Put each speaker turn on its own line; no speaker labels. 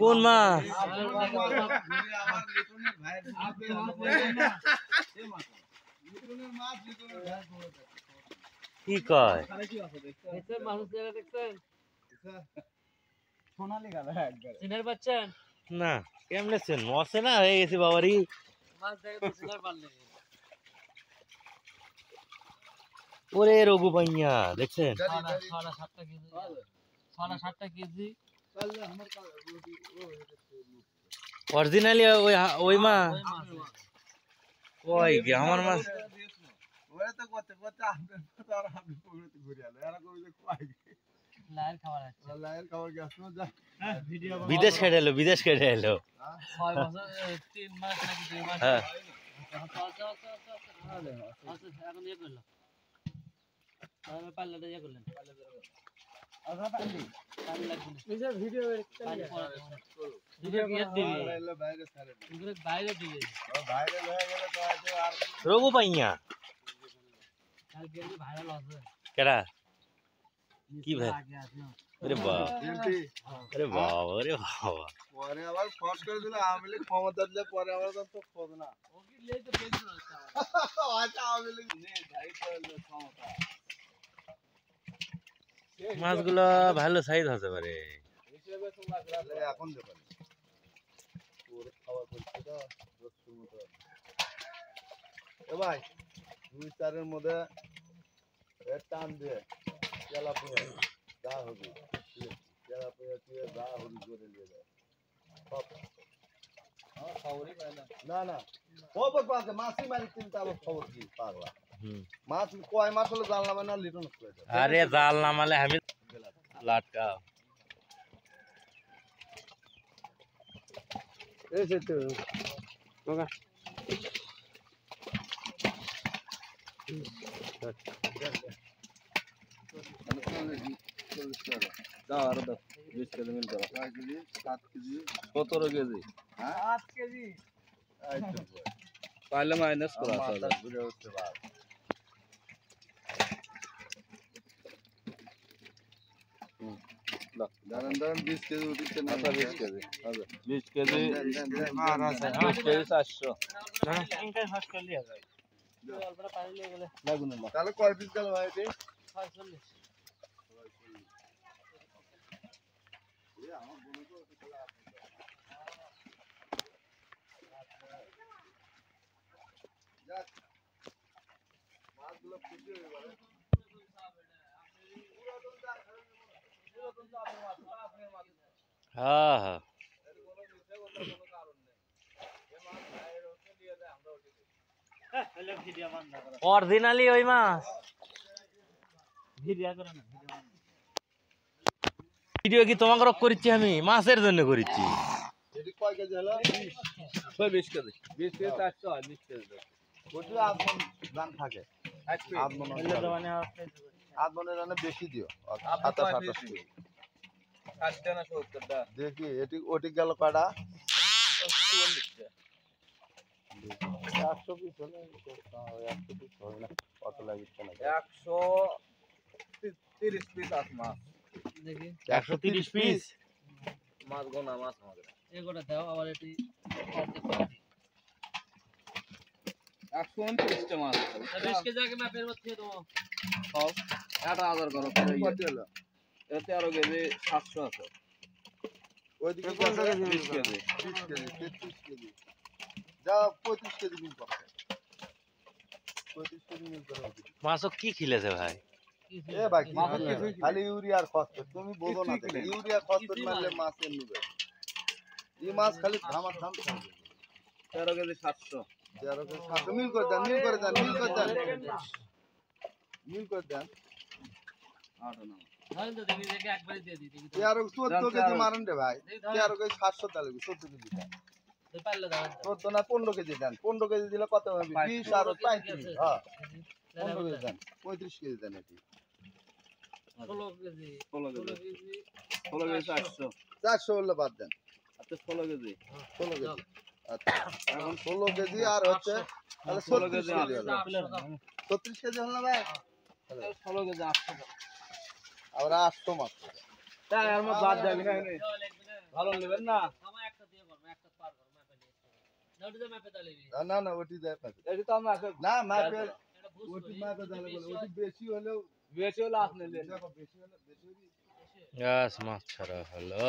কোন মাছ? কি কয়? না কেমনে চেন মশে না হয়ে গেছে বাবারি। ওরে রঘু ভাইয়া দেখছেন অরিজিনালি ওই মা ওই আমার মাছ বিদেশ খেটে এলো বিদেশ খেটে এলো। হ্যাঁ রঘু পাইয়া কেডা কি ভাই? আরে বাবা আরে বাবা আরে বাবা
পরে আবার ফস করে দিল আওয়ামী লীগ ক্ষমতা দিলে পরে আবার তো খোঁজ না আওয়ামী লীগ
মাছগুলো ভালো সাইজ হতে পারে
এখন দেবেন খাওয়া করছে তো ভাই 2-4 মধ্যে টান দিয়ে তেলাপিয়া যা হবে তেলাপিয়া দিয়ে যা হরি করে নিয়ে যায় না না খবর পাচ্ছে মাছই মারি চিন্তা আবার খবর কি পাগলা মাছ কয় মাছ হলে জাল নামে না লিটন
আরে জাল নামালে আমি লাটকা
এসে তো
পাইলে মাইনাস করা
ধরেন 20 কেজি উঠিচ্ছে না 20 কেজি
20 কেজি 400
তাহলে কয় পিস গেল ভাই এটি মাছগুলো ফুটে এবারে
হ্যাঁ হ্যাঁ অরিজিনালি ওই মাছ ভিডিও কি তোমাকে করিচ্ছি আমি মাছের জন্য করিচ্ছি
এটি কয় কেজি হলো
20 কেজি 20 কেজি 400 হয় 20 কেজি
ওটি আধমন দাম থাকে আধমনের রানে বেশি দিও 27-28
80 না 70 টা
দেখি এটি ওটি গেল কয়টা 100 পিস হলে 100 পিস হয় না কত লাগিচ্ছে না
130 পিস আছে মাছ
দেখি 130 পিস
মাছ গোনা মাছ আমাদের
এগুলো দাও আবার এটি
129 টা মাছ
20 কেজি আগে মাপের মধ্যে দাও
সব 8000 করো
কত হলো
এতে 13 কেজি 700 আছে
ওইদিকে
20 কেজি
20 কেজি 33 কেজি যা 35 কেজি মিল করতে 35 কেজি মিল করে
মাছও কি খিলেছে ভাই
এ ভাই খালি ইউরিয়ার ফসফেট তুমি বোঝো না ইউরিয়া ফসফেট মারলে মাছ নেবে এই মাছ খালি ধামার ধাম খাবে
13 কেজি 700
13 কেজি 700 মিল করে দেন মিল করে দেন মিল করে দেন মিল করে দেন
8 না
ধরেন তো দেখি দেখে একবারই দিয়ে দিই
14 কেজি মারেন রে ভাই 13 কেজি 700 তাহলে 14 কেজি দেন
পারলে দাও
14 না 15 কেজি দেন 15 কেজি দিলে কত হবে 20 আর 35 হ্যাঁ 15 কেজি দেন 35 কেজি দেন এটি
16 কেজি
16 কেজি 400
400 হলে বাদ দেন
আচ্ছা 16 কেজি
16 কেজি আচ্ছা এখন 16 কেজি আর হচ্ছে তাহলে 16 কেজি হলো 36 কেজি হলো না ভাই
16 কেজি 800
আমরা 800 মাছ
তাই আর মাছ বাদ যাবি না এনে ভালো নেবেন না
না না ওটি যায় না
এই তো আমরা আছে
না মাপে ওটি মাপে জালে বলে ওটি বেশি হলেও
বেশি হলে আপনি নেন
দেখো বেশি হলে বেশি
গাছ মাছ ছাড়া হলো